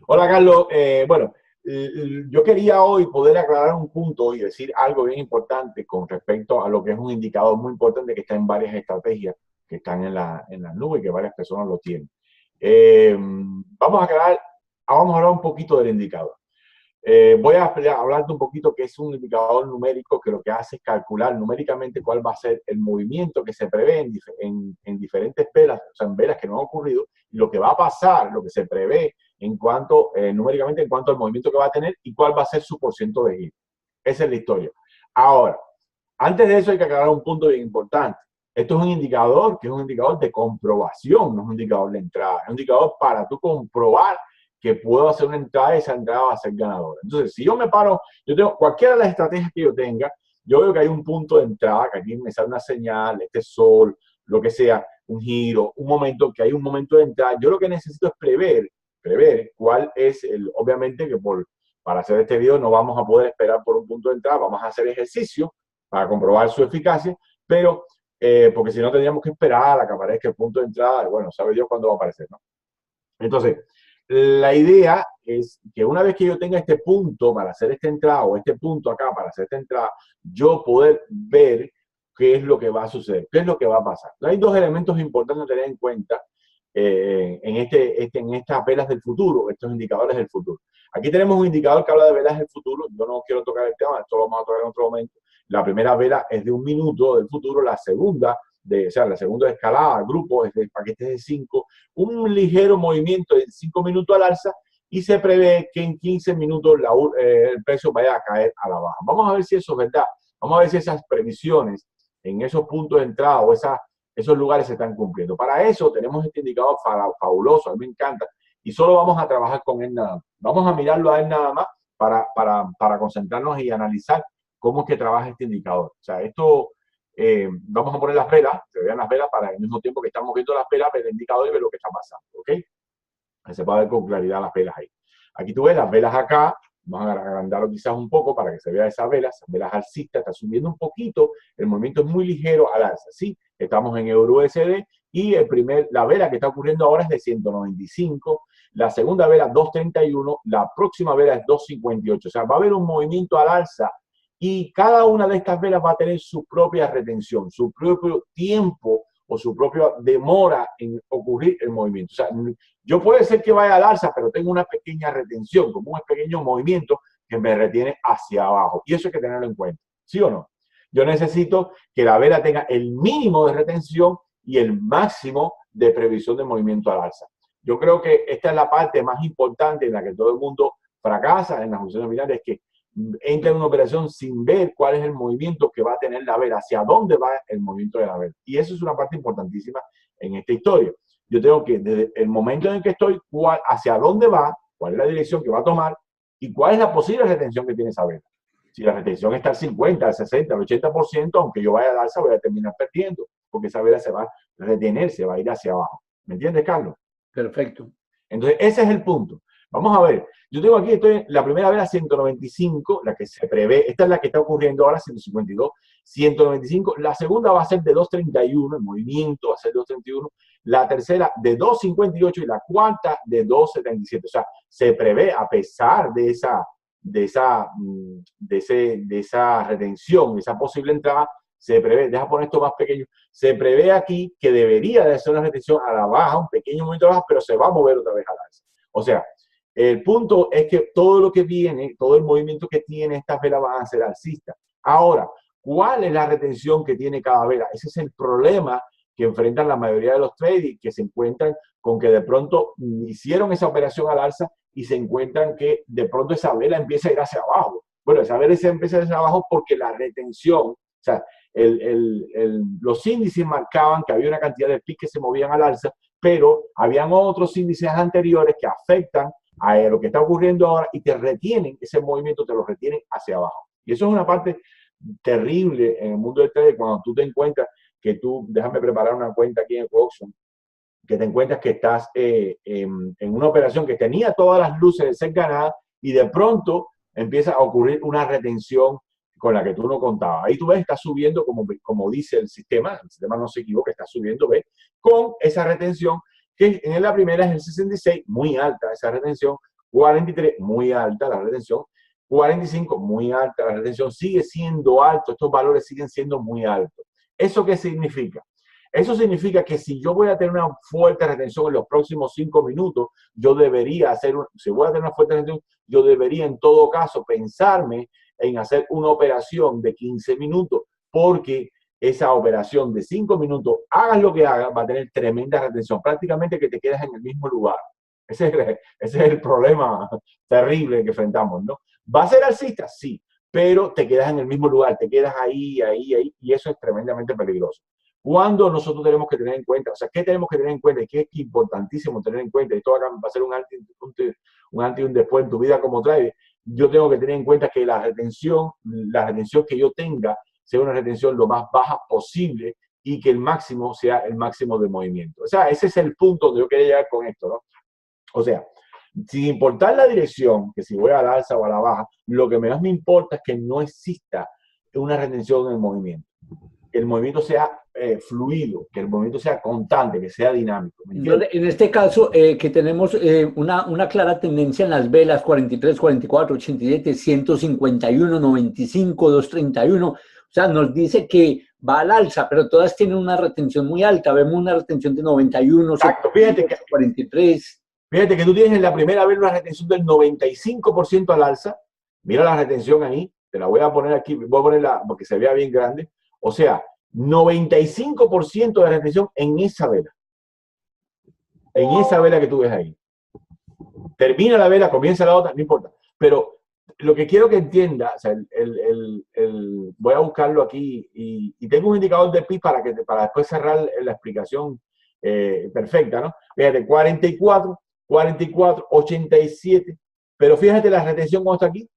Hola Carlos, yo quería hoy poder aclarar un punto y decir algo bien importante con respecto a lo que es un indicador muy importante que está en varias estrategias que están en la nube y que varias personas lo tienen. Vamos a hablar un poquito del indicador. Voy a hablarte un poquito que es un indicador numérico que lo que hace es calcular numéricamente cuál va a ser el movimiento que se prevé en diferentes velas, o sea, en velas que no han ocurrido, y lo que va a pasar, lo que se prevé en cuanto, numéricamente, en cuanto al movimiento que va a tener y cuál va a ser su porciento de giro. Esa es la historia. Ahora, antes de eso hay que aclarar un punto bien importante. Esto es un indicador que es un indicador de comprobación, no es un indicador de entrada. Es un indicador para tú comprobar que puedo hacer una entrada y esa entrada va a ser ganadora. Entonces, si yo me paro, yo tengo cualquiera de las estrategias que yo tenga, yo veo que hay un punto de entrada, que aquí me sale una señal, este sol, lo que sea, un giro, un momento, que hay un momento de entrada. Yo lo que necesito es prever cuál es obviamente que para hacer este video no vamos a poder esperar por un punto de entrada, vamos a hacer ejercicio para comprobar su eficacia, pero porque si no tendríamos que esperar a que aparezca el punto de entrada, y bueno, sabe Dios cuándo va a aparecer, ¿no? Entonces, la idea es que una vez que yo tenga este punto para hacer esta entrada o este punto acá para hacer esta entrada, yo poder ver qué es lo que va a suceder, qué es lo que va a pasar. Hay dos elementos importantes a tener en cuenta en estas velas del futuro, estos indicadores del futuro. Aquí tenemos un indicador que habla de velas del futuro. Yo no quiero tocar el tema, esto lo vamos a tocar en otro momento. La primera vela es de 1 minuto del futuro, la segunda la segunda escalada, grupo, es de paquetes de 5, un ligero movimiento de 5 minutos al alza y se prevé que en 15 minutos el precio vaya a caer a la baja. Vamos a ver si eso es verdad. Vamos a ver si esas previsiones en esos puntos de entrada o esos lugares se están cumpliendo. Para eso tenemos este indicador fabuloso, a mí me encanta, y solo vamos a trabajar con él nada más. Vamos a mirarlo a él nada más para concentrarnos y analizar cómo es que trabaja este indicador. O sea, vamos a poner las velas, se vean las velas para al mismo tiempo que estamos viendo las velas, ver el indicador y ver lo que está pasando, ¿ok? Se puede ver con claridad las velas ahí. Aquí tú ves las velas acá, vamos a agrandarlo quizás un poco para que se vea esas velas alcistas, está subiendo un poquito, el movimiento es muy ligero al alza, ¿sí? Estamos en Euro USD y la vela que está ocurriendo ahora es de 195, la segunda vela 231, la próxima vela es 258, o sea, va a haber un movimiento al alza y cada una de estas velas va a tener su propia retención, su propio tiempo o su propia demora en ocurrir el movimiento. O sea, yo puede ser que vaya al alza, pero tengo una pequeña retención, como un pequeño movimiento que me retiene hacia abajo. Y eso hay que tenerlo en cuenta, ¿sí o no? Yo necesito que la vela tenga el mínimo de retención y el máximo de previsión de movimiento al alza. Yo creo que esta es la parte más importante en la que todo el mundo fracasa en las opciones binarias, es que entra en una operación sin ver cuál es el movimiento que va a tener la vela, hacia dónde va el movimiento de la vela. Y eso es una parte importantísima en esta historia. Yo tengo que, desde el momento en el que estoy, hacia dónde va, cuál es la dirección que va a tomar y cuál es la posible retención que tiene esa vela. Si la retención está al 50, al 60, al 80%, aunque yo vaya al alza, voy a terminar perdiendo, porque esa vela se va a retener, se va a ir hacia abajo. ¿Me entiendes, Carlos? Perfecto. Entonces, ese es el punto. Vamos a ver, yo tengo aquí, la primera vela 195, la que se prevé, esta es la que está ocurriendo ahora, 152, 195, la segunda va a ser de 231, el movimiento va a ser 231, la tercera de 258 y la cuarta de 277. O sea, se prevé, a pesar de esa retención, esa posible entrada, se prevé, deja poner esto más pequeño, se prevé aquí que debería de hacer una retención a la baja, un pequeño movimiento a la baja, pero se va a mover otra vez a la alza. O sea, el punto es que todo lo que viene, todo el movimiento que tiene estas velas van a ser alcistas. Ahora, ¿cuál es la retención que tiene cada vela? Ese es el problema que enfrentan la mayoría de los traders, que se encuentran con que de pronto hicieron esa operación al alza y se encuentran que de pronto esa vela empieza a ir hacia abajo. Bueno, esa vela empieza a ir hacia abajo porque la retención, o sea, los índices marcaban que había una cantidad de pics que se movían al alza, pero habían otros índices anteriores que afectan a lo que está ocurriendo ahora y te retienen, ese movimiento te lo retienen hacia abajo. Y eso es una parte terrible en el mundo del trading cuando tú te encuentras que déjame preparar una cuenta aquí en Coxon, que te encuentras que estás en una operación que tenía todas las luces de ser ganada y de pronto empieza a ocurrir una retención con la que tú no contabas. Ahí tú ves, está subiendo, como dice el sistema no se equivoca, está subiendo, ¿ves? Con esa retención, que en la primera es el 66, muy alta esa retención, 43, muy alta la retención. 45, muy alta la retención. Sigue siendo alto, estos valores siguen siendo muy altos. ¿Eso qué significa? Eso significa que si yo voy a tener una fuerte retención en los próximos 5 minutos, yo debería hacer, si voy a tener una fuerte retención, yo debería en todo caso pensarme en hacer una operación de 15 minutos, porque esa operación de 5 minutos, hagas lo que hagas, va a tener tremenda retención, prácticamente que te quedas en el mismo lugar. Ese es el problema terrible que enfrentamos, ¿no? ¿Va a ser alcista? Sí, pero te quedas en el mismo lugar, te quedas ahí, y eso es tremendamente peligroso. Cuando nosotros tenemos que tener en cuenta, o sea, ¿qué tenemos que tener en cuenta? Y que es importantísimo tener en cuenta, y esto va a ser un antes y un después en tu vida como trader. Yo tengo que tener en cuenta que la retención que yo tenga sea una retención lo más baja posible y que el máximo sea el máximo de movimiento. O sea, ese es el punto donde yo quería llegar con esto, ¿no? O sea, sin importar la dirección, que si voy a la alza o a la baja, lo que más me importa es que no exista una retención en el movimiento. Que el movimiento sea fluido, que el movimiento sea constante, que sea dinámico. Entonces, en este caso, que tenemos una clara tendencia en las velas 43, 44, 87, 151, 95, 231, o sea, nos dice que va al alza, pero todas tienen una retención muy alta. Vemos una retención de 91, exacto, 43. Fíjate que tú tienes en la primera vela una retención del 95% al alza. Mira la retención ahí, te la voy a poner aquí, voy a ponerla porque se vea bien grande. O sea, 95% de retención en esa vela. En esa vela que tú ves ahí. Termina la vela, comienza la otra, no importa. Pero lo que quiero que entienda, o sea, voy a buscarlo aquí y tengo un indicador de PI para después cerrar la explicación perfecta, ¿no? Fíjate, 44, 44, 87, pero fíjate la retención cuando está aquí.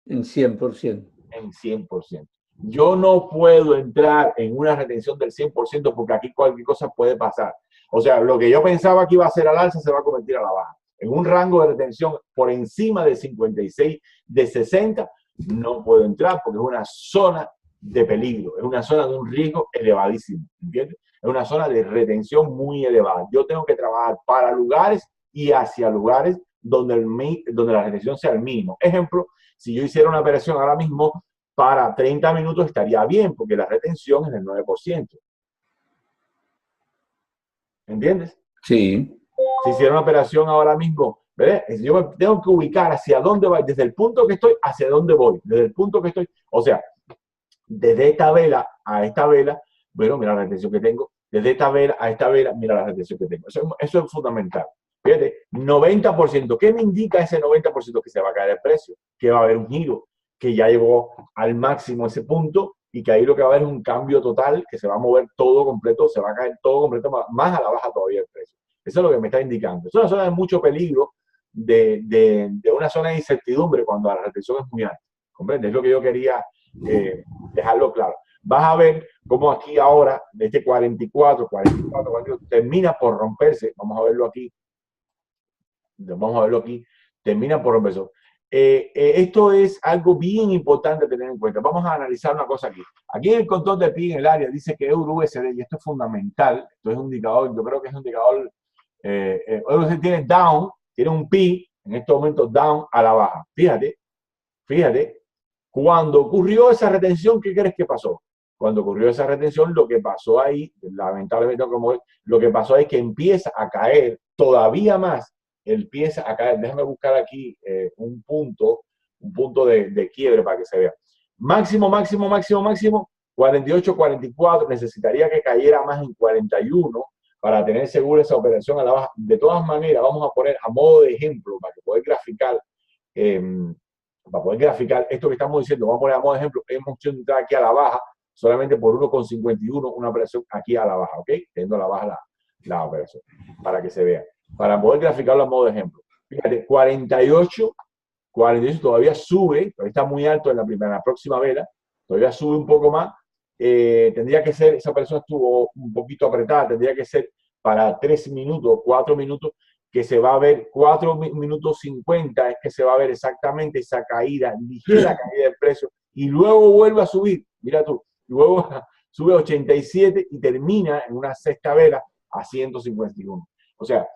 En 100%. En 100%. Yo no puedo entrar en una retención del 100% porque aquí cualquier cosa puede pasar. O sea, lo que yo pensaba que iba a ser al alza se va a convertir a la baja. En un rango de retención por encima de 56, de 60, no puedo entrar porque es una zona de peligro, es una zona de un riesgo elevadísimo, ¿entiendes? Es una zona de retención muy elevada. Yo tengo que trabajar para lugares y hacia lugares donde la retención sea el mínimo. Ejemplo, si yo hiciera una operación ahora mismo para 30 minutos estaría bien, porque la retención es del 9%. ¿Entiendes? Sí. Si hiciera una operación ahora mismo, ¿verdad? Yo me tengo que ubicar hacia dónde voy, desde el punto que estoy, hacia dónde voy, desde el punto que estoy, o sea, desde esta vela a esta vela, bueno, mira la retención que tengo, desde esta vela a esta vela, mira la retención que tengo. Eso es fundamental. Fíjate, 90%. ¿Qué me indica ese 90%? Que se va a caer el precio, que va a haber un giro, que ya llegó al máximo ese punto y que ahí lo que va a haber es un cambio total, que se va a mover todo completo, se va a caer todo completo, más a la baja todavía el precio. Eso es lo que me está indicando. Es una zona de mucho peligro, de una zona de incertidumbre cuando la retención es muy alta. ¿Comprendes? Es lo que yo quería dejarlo claro. Vas a ver cómo aquí ahora, de este 44, termina por romperse. Vamos a verlo aquí. Termina por romperse. Esto es algo bien importante tener en cuenta. Vamos a analizar una cosa aquí. Aquí en el control de PI en el área dice que EUR-USD, y esto es fundamental. Esto es un indicador, yo creo que es un indicador. EUR-USD tiene down, tiene un PI, en estos momentos down a la baja. Fíjate, cuando ocurrió esa retención, ¿qué crees que pasó? Cuando ocurrió esa retención, lo que pasó ahí, lamentablemente, lo que pasó es que empieza a caer todavía más, empieza a caer. Déjame buscar aquí un punto de quiebre para que se vea. Máximo, 48, 44, necesitaría que cayera más en 41 para tener seguro esa operación a la baja. De todas maneras, vamos a poner a modo de ejemplo para poder graficar esto que estamos diciendo. Vamos a poner a modo de ejemplo, hemos hecho entrar aquí a la baja solamente por 1,51 una operación aquí a la baja, ¿ok? Teniendo a la baja la operación, para que se vea. Para poder graficarlo a modo de ejemplo. Fíjate, 48 todavía sube, todavía está muy alto en la próxima vela, todavía sube un poco más. Tendría que ser, esa operación estuvo un poquito apretada, tendría que ser para 3 minutos, 4 minutos, que se va a ver 4 minutos 50, es que se va a ver exactamente esa caída, ligera caída del precio, y luego vuelve a subir, mira tú, luego sube a 87 y termina en una sexta vela a 151. O sea,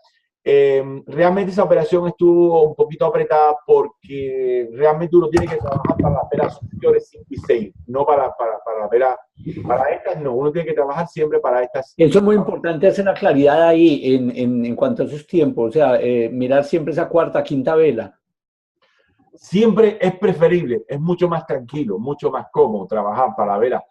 realmente esa operación estuvo un poquito apretada porque realmente uno tiene que trabajar para las velas superiores 5 y 6, no para la vela, para estas no, uno tiene que trabajar siempre para estas. Eso es muy importante hacer la claridad ahí en cuanto a esos tiempos, o sea, mirar siempre esa cuarta, quinta vela. Siempre es preferible, es mucho más tranquilo, mucho más cómodo trabajar para la vela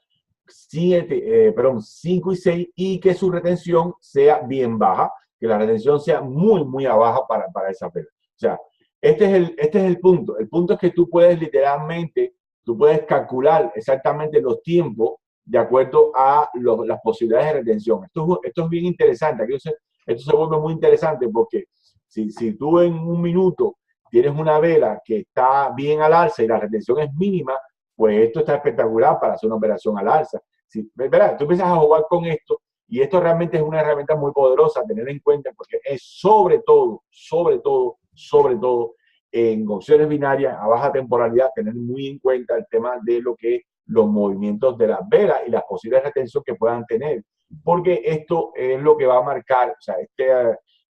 5 y 6 y que su retención sea bien baja, que la retención sea muy, muy baja para esa vela. O sea, este es el punto. El punto es que tú puedes literalmente, tú puedes calcular exactamente los tiempos de acuerdo a las posibilidades de retención. Esto es bien interesante. Aquí esto se vuelve muy interesante porque si tú en un minuto tienes una vela que está bien al alza y la retención es mínima, pues esto está espectacular para hacer una operación al alza. Si, ¿verdad? Tú empiezas a jugar con esto y esto realmente es una herramienta muy poderosa a tener en cuenta porque es sobre todo en opciones binarias a baja temporalidad, tener muy en cuenta el tema de lo que es los movimientos de las velas y las posibles retenciones que puedan tener, porque esto es lo que va a marcar, o sea,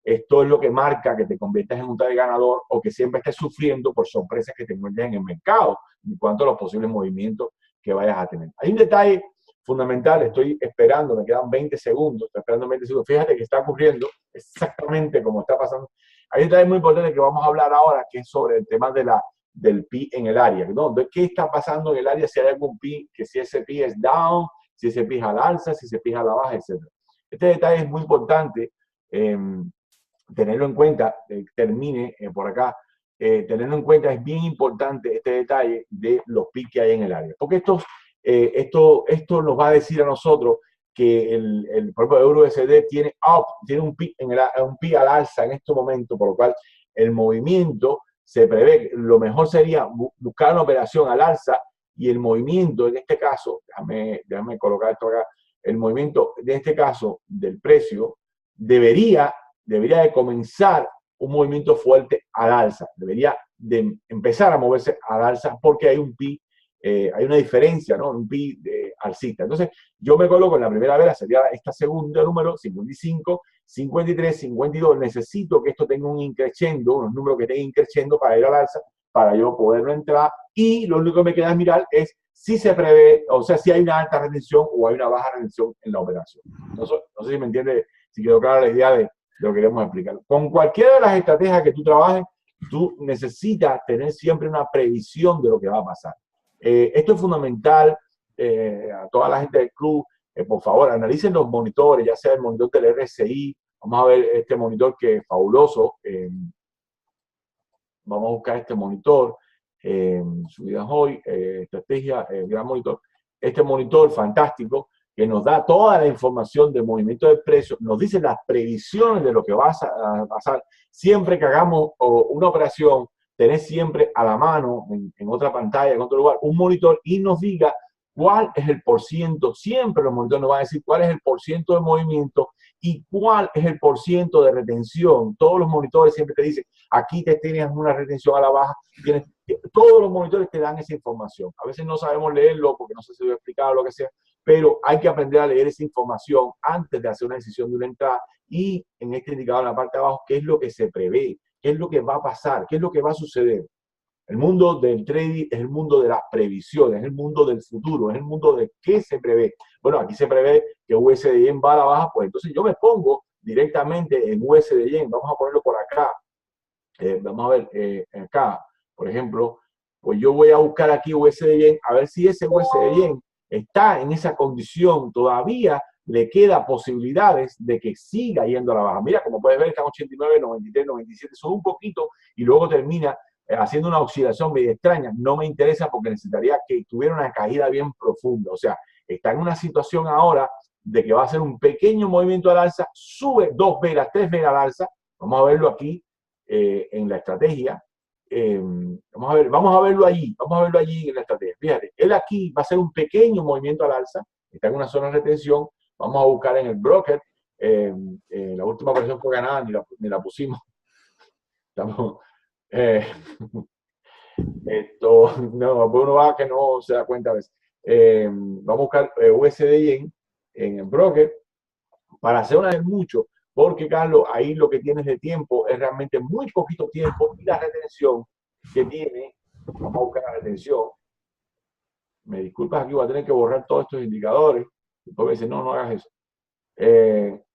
esto es lo que marca que te conviertas en un trade ganador o que siempre estés sufriendo por sorpresas que te encuentres en el mercado en cuanto a los posibles movimientos que vayas a tener. Hay un detalle fundamental, estoy esperando, me quedan 20 segundos, estoy esperando 20 segundos, fíjate que está ocurriendo exactamente como está pasando. Hay un detalle muy importante que vamos a hablar ahora, que es sobre el tema del PI en el área, ¿no? ¿De qué está pasando en el área? Si hay algún PI, que si ese PI es down, si ese PI es al alza, si ese PI es a la baja, etc. Este detalle es muy importante tenerlo en cuenta, termine por acá, tenerlo en cuenta, es bien importante este detalle de los PI que hay en el área, porque esto nos va a decir a nosotros que el propio EURUSD tiene un PI al alza en este momento, por lo cual el movimiento se prevé, lo mejor sería buscar una operación al alza y el movimiento en este caso, déjame colocar esto acá, el movimiento en este caso del precio debería de comenzar un movimiento fuerte al alza, debería de empezar a moverse al alza porque hay un PI, hay una diferencia, ¿no? Un PI alcista. Entonces, yo me coloco en la primera vela, sería esta segunda número, 55, 53, 52. Necesito que esto tenga un increciendo, unos números que tengan increciendo para ir al alza, para yo poderlo entrar. Y lo único que me queda es mirar es si se prevé, o sea, si hay una alta retención o hay una baja retención en la operación. No sé si me entiende, si quedó clara la idea de lo que queremos explicar. Con cualquiera de las estrategias que tú trabajes, tú necesitas tener siempre una previsión de lo que va a pasar. Esto es fundamental a toda la gente del club. Por favor, analicen los monitores, ya sea el monitor del RSI. Vamos a ver este monitor que es fabuloso. Vamos a buscar este monitor. Subidas hoy, estrategia, gran monitor. Este monitor fantástico que nos da toda la información del movimiento del precio, nos dice las previsiones de lo que va a pasar. Siempre que hagamos una operación, tener siempre a la mano, en otra pantalla, en otro lugar, un monitor y nos diga cuál es el porciento. Siempre los monitores nos van a decir cuál es el porciento de movimiento y cuál es el porciento de retención. Todos los monitores siempre te dicen, aquí te tienes una retención a la baja, todos los monitores te dan esa información. A veces no sabemos leerlo porque no sé si lo he explicado o lo que sea, pero hay que aprender a leer esa información antes de hacer una decisión de una entrada y en este indicador en la parte de abajo, qué es lo que se prevé, qué es lo que va a pasar, qué es lo que va a suceder. El mundo del trading es el mundo de las previsiones, es el mundo del futuro, es el mundo de qué se prevé. Bueno, aquí se prevé que USD Yen va a la baja, pues entonces yo me pongo directamente en USD Yen, vamos a ponerlo por acá, vamos a ver acá, por ejemplo, pues yo voy a buscar aquí USD Yen, a ver si ese USD Yen está en esa condición, todavía le queda posibilidades de que siga yendo a la baja. Mira, como puedes ver, está en 89, 93, 97, sube un poquito y luego termina haciendo una oscilación medio extraña. No me interesa porque necesitaría que tuviera una caída bien profunda. O sea, está en una situación ahora de que va a hacer un pequeño movimiento al alza, sube 2 velas, 3 velas al alza. Vamos a verlo aquí en la estrategia. Vamos a verlo allí en la estrategia. Fíjate, él aquí va a hacer un pequeño movimiento al alza, está en una zona de retención. Vamos a buscar en el broker. La última operación fue ganada, ni la pusimos. Estamos, esto, no, uno va que no se da cuenta a veces. Vamos a buscar USD Yen en el broker para hacer una vez mucho. porque, Carlos, ahí lo que tienes de tiempo es realmente muy poquito tiempo y la retención que tiene, vamos a buscar la retención, me disculpas, aquí voy a tener que borrar todos estos indicadores, después me dicen, no, no hagas eso.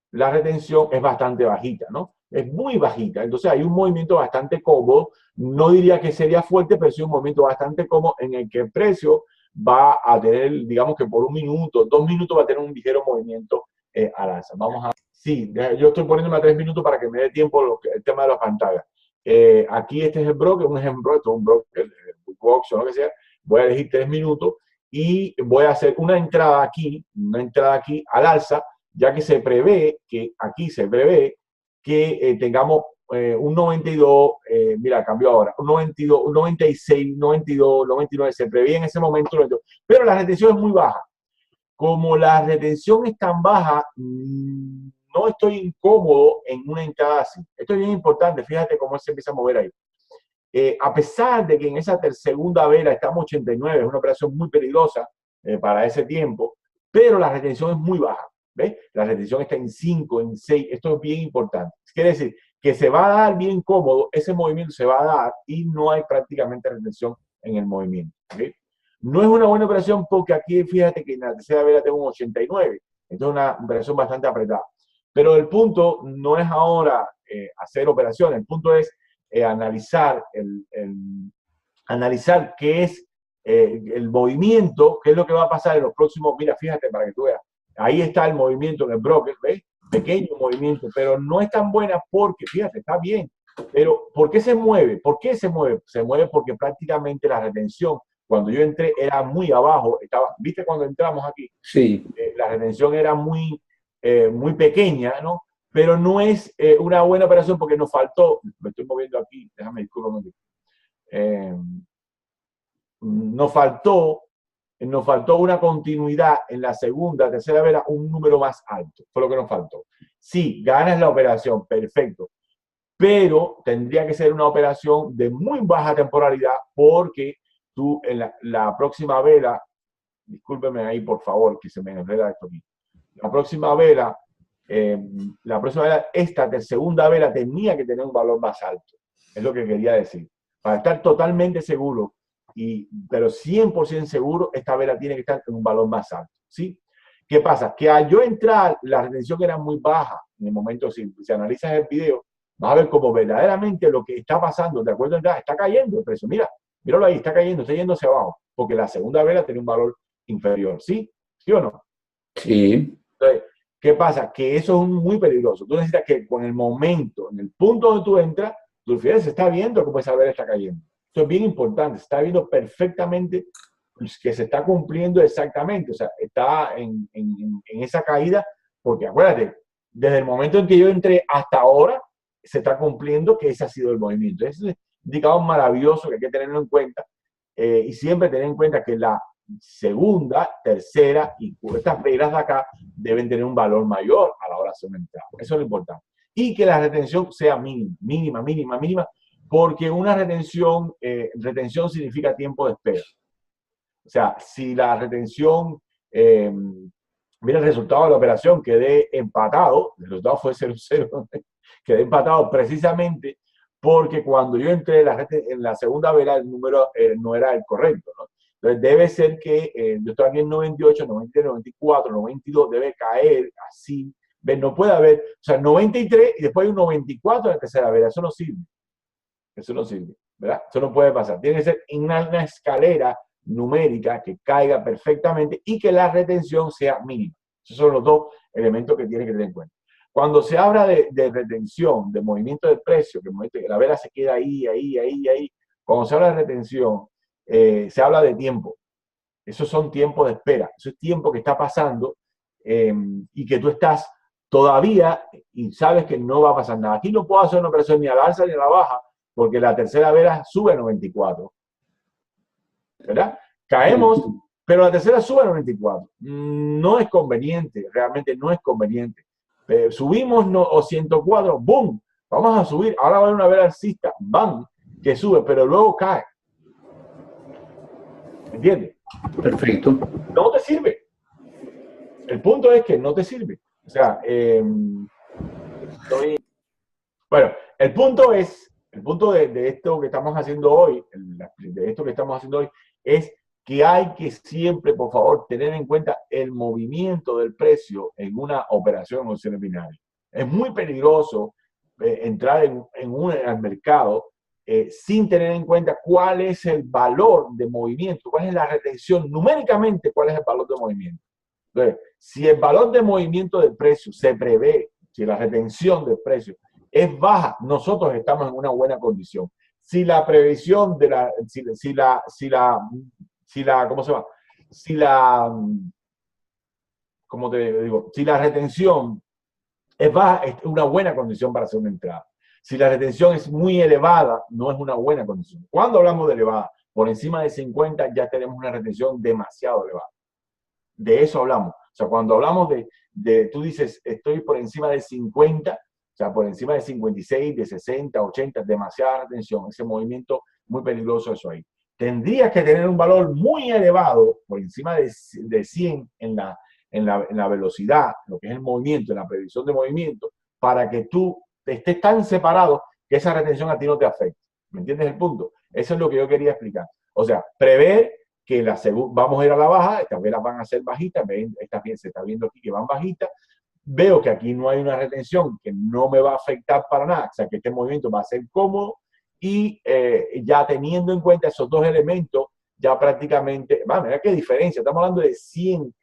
La retención es bastante bajita, ¿no? Es muy bajita, entonces hay un movimiento bastante cómodo, no diría que sería fuerte, pero sí un movimiento bastante cómodo en el que el precio va a tener, digamos que por 1 minuto, 2 minutos va a tener un ligero movimiento al alza. Vamos a... Sí, yo estoy poniéndome a 3 minutos para que me dé tiempo el tema de las pantallas. Aquí este es el broker, un ejemplo, esto es un broker, box o lo que sea. Voy a elegir 3 minutos y voy a hacer una entrada aquí al alza, ya que se prevé que aquí se prevé que tengamos un 92, mira, cambió ahora, un 92, un 96, 92, 99, se prevé en ese momento, pero la retención es muy baja. Como la retención es tan baja, no estoy incómodo en una entrada así. Esto es bien importante, fíjate cómo se empieza a mover ahí. A pesar de que en esa segunda vela estamos 89, es una operación muy peligrosa para ese tiempo, pero la retención es muy baja. ¿Ves? La retención está en 5, en 6, esto es bien importante. Quiere decir que se va a dar bien cómodo, ese movimiento se va a dar y no hay prácticamente retención en el movimiento. ¿Okay? No es una buena operación porque aquí fíjate que en la tercera vela tengo un 89, entonces es una operación bastante apretada. Pero el punto no es ahora hacer operaciones, el punto es analizar qué es el movimiento, qué es lo que va a pasar en los próximos, mira, fíjate para que tú veas, ahí está el movimiento en el broker, ¿ves? Pequeño movimiento, pero no es tan buena porque, fíjate, está bien, pero ¿por qué se mueve? ¿Por qué se mueve? Se mueve porque prácticamente la retención, cuando yo entré, era muy abajo, ¿viste cuando entramos aquí? Sí. La retención era muy pequeña, ¿no? Pero no es una buena operación porque nos faltó, me estoy moviendo aquí, déjame disculpar, nos faltó una continuidad en la segunda, tercera vela, un número más alto, fue lo que nos faltó. Sí, ganas la operación, perfecto, pero tendría que ser una operación de muy baja temporalidad porque tú en la próxima vela, discúlpeme ahí por favor, que se me enreda esto aquí, la próxima vela, esta segunda vela tenía que tener un valor más alto. Es lo que quería decir. Para estar totalmente seguro, pero 100% seguro, esta vela tiene que estar en un valor más alto. ¿Sí? ¿Qué pasa? Que al yo entrar, la retención era muy baja en el momento, si analizas el video, vas a ver cómo verdaderamente lo que está pasando, de acuerdo, está cayendo el precio. Míralo ahí, está cayendo, está yendo hacia abajo, porque la segunda vela tiene un valor inferior. ¿Sí? ¿Sí o no? Sí. Entonces, ¿qué pasa? Que eso es muy peligroso. Tú necesitas que con el momento, en el punto donde tú entras, tú fíjate, se está viendo cómo esa vela está cayendo. Esto es bien importante, se está viendo perfectamente que se está cumpliendo exactamente. O sea, está en esa caída, porque acuérdate, desde el momento en que yo entré hasta ahora, se está cumpliendo que ese ha sido el movimiento. Ese es un indicador maravilloso que hay que tenerlo en cuenta y siempre tener en cuenta que la segunda, tercera y estas velas de acá deben tener un valor mayor a la hora de hacer una entrada. Eso es lo importante. Y que la retención sea mínima, porque una retención significa tiempo de espera. O sea, si la retención, mira el resultado de la operación, quedé empatado, el resultado fue 0-0, quedé empatado precisamente porque cuando yo entré en la segunda vela el número no era el correcto, ¿no? Entonces debe ser que yo estoy aquí en 98, 93, 94, 92, debe caer así. ¿Ves? No puede haber, o sea, 93 y después hay un 94 en la tercera vela, eso no sirve. Eso no sirve, ¿verdad? Eso no puede pasar. Tiene que ser una escalera numérica que caiga perfectamente y que la retención sea mínima. Esos son los dos elementos que tiene que tener en cuenta. Cuando se habla de retención, de movimiento de precio, que la vela se queda ahí, cuando se habla de retención, se habla de tiempo. Esos son tiempos de espera. Eso es tiempo que está pasando y que tú estás todavía y sabes que no va a pasar nada. Aquí no puedo hacer una operación ni a la alza ni a la baja porque la tercera vela sube a 94. ¿Verdad? Caemos, pero la tercera sube a 94. No es conveniente, realmente no es conveniente. Subimos o 104, ¡boom! Vamos a subir. Ahora va a haber una vela alcista, ¡bam! Que sube, pero luego cae. ¿Entiendes? Perfecto. No te sirve. El punto es que no te sirve. O sea, Bueno, el punto de esto que estamos haciendo hoy, es que hay que siempre, por favor, tener en cuenta el movimiento del precio en una operación en opciones binarias. Es muy peligroso entrar al mercado sin tener en cuenta cuál es el valor de movimiento, cuál es la retención, numéricamente cuál es el valor de movimiento. Entonces, si el valor de movimiento del precio se prevé, si la retención del precio es baja, nosotros estamos en una buena condición. Si la previsión de ¿cómo se llama? ¿Cómo te digo? Si la retención es baja, es una buena condición para hacer una entrada. Si la retención es muy elevada, no es una buena condición. Cuando hablamos de elevada, por encima de 50 ya tenemos una retención demasiado elevada. De eso hablamos. O sea, cuando hablamos tú dices, estoy por encima de 50, o sea, por encima de 56, de 60, 80, demasiada retención, ese movimiento muy peligroso, eso ahí. Tendrías que tener un valor muy elevado, por encima de 100 en la velocidad, lo que es el movimiento, en la previsión de movimiento, para que tú estés tan separado que esa retención a ti no te afecte. ¿Me entiendes el punto? Eso es lo que yo quería explicar. O sea, prever que vamos a ir a la baja, estas velas van a ser bajitas, se está viendo aquí que van bajitas, veo que aquí no hay una retención que no me va a afectar para nada, o sea que este movimiento va a ser cómodo y ya teniendo en cuenta esos dos elementos, ya prácticamente, mira qué diferencia, estamos hablando de 100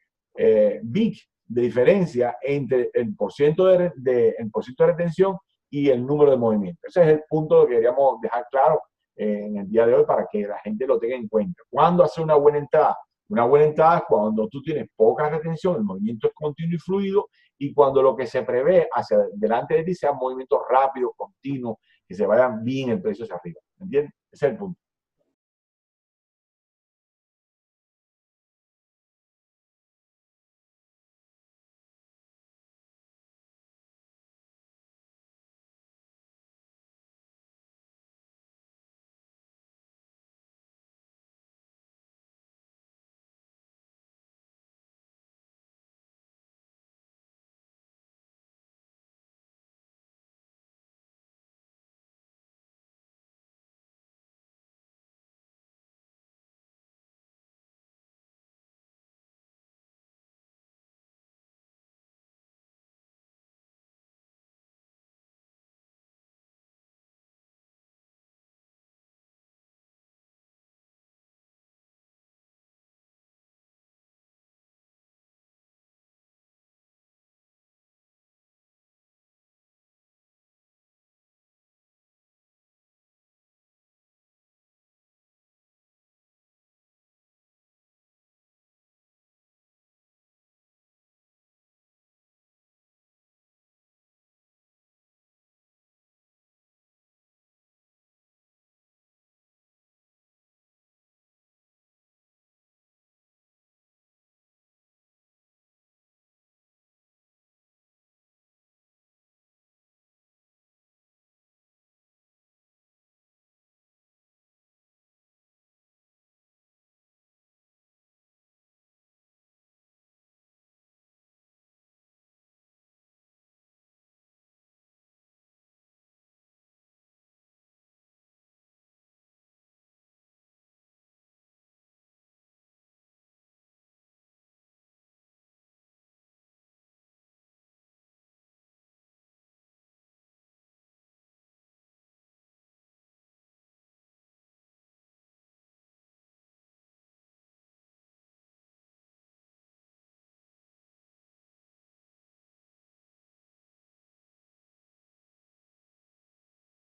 bits de diferencia entre el porciento de retención y el número de movimientos. Ese es el punto que queríamos dejar claro en el día de hoy para que la gente lo tenga en cuenta. ¿Cuándo hacer una buena entrada? Una buena entrada es cuando tú tienes poca retención, el movimiento es continuo y fluido, y cuando lo que se prevé hacia delante de ti sea movimientos rápidos, continuos, que se vayan bien el precio hacia arriba. ¿Me entiendes? Ese es el punto.